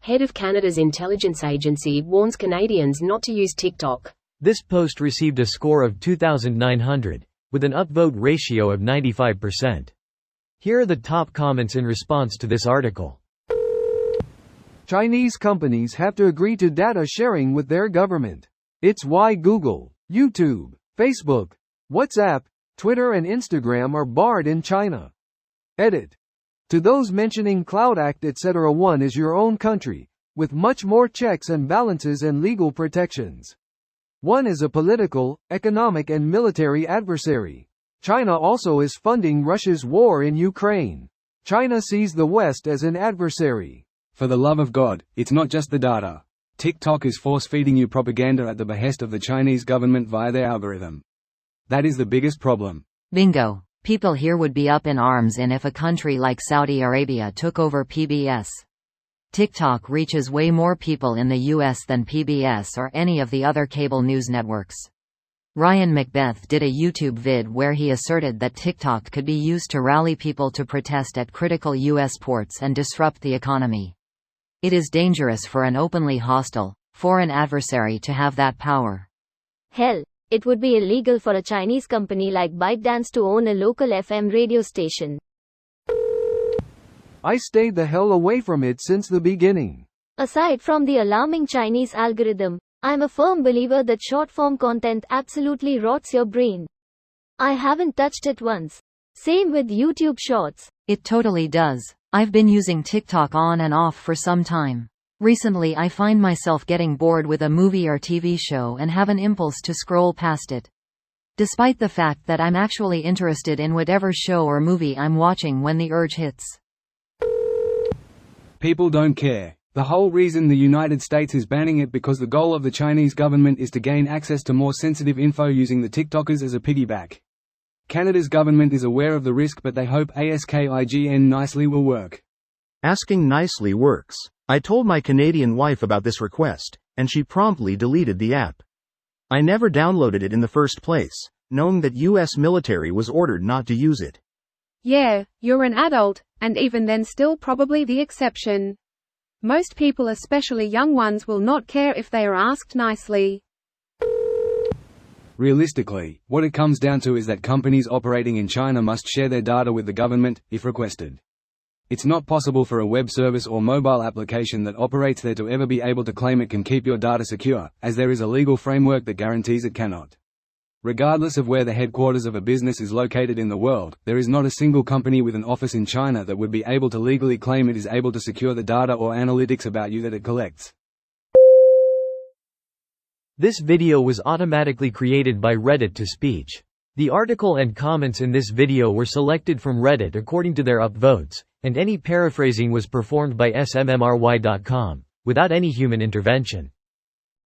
Head of Canada's intelligence agency warns Canadians not to use TikTok. This post received a score of 2,900, with an upvote ratio of 95%. Here are the top comments in response to this article. Chinese companies have to agree to data sharing with their government. It's why Google, YouTube, Facebook, WhatsApp, Twitter and Instagram are barred in China. Edit. To those mentioning Cloud Act etc. One is your own country, with much more checks and balances and legal protections. One is a political, economic and military adversary. China also is funding Russia's war in Ukraine. China sees the West as an adversary. For the love of God, it's not just the data. TikTok is force-feeding you propaganda at the behest of the Chinese government via their algorithm. That is the biggest problem. Bingo. People here would be up in arms if a country like Saudi Arabia took over PBS. TikTok reaches way more people in the US than PBS or any of the other cable news networks. Ryan Macbeth did a YouTube vid where he asserted that TikTok could be used to rally people to protest at critical US ports and disrupt the economy. It is dangerous for an openly hostile, foreign adversary to have that power. Hell, it would be illegal for a Chinese company like ByteDance to own a local FM radio station. I stayed the hell away from it since the beginning. Aside from the alarming Chinese algorithm, I'm a firm believer that short-form content absolutely rots your brain. I haven't touched it once. Same with YouTube Shorts. It totally does. I've been using TikTok on and off for some time. Recently I find myself getting bored with a movie or TV show and have an impulse to scroll past it. Despite the fact that I'm actually interested in whatever show or movie I'm watching when the urge hits. People don't care. The whole reason the United States is banning it because the goal of the Chinese government is to gain access to more sensitive info using the TikTokers as a piggyback. Canada's government is aware of the risk but they hope ASKIGN nicely will work. Asking nicely works. I told my Canadian wife about this request, and she promptly deleted the app. I never downloaded it in the first place, knowing that US military was ordered not to use it. Yeah, you're an adult, and even then still probably the exception. Most people, especially young ones, will not care if they are asked nicely. Realistically, what it comes down to is that companies operating in China must share their data with the government, if requested. It's not possible for a web service or mobile application that operates there to ever be able to claim it can keep your data secure, as there is a legal framework that guarantees it cannot. Regardless of where the headquarters of a business is located in the world, there is not a single company with an office in China that would be able to legally claim it is able to secure the data or analytics about you that it collects. This video was automatically created by Reddit to Speech. The article and comments in this video were selected from Reddit according to their upvotes, and any paraphrasing was performed by smmry.com, without any human intervention.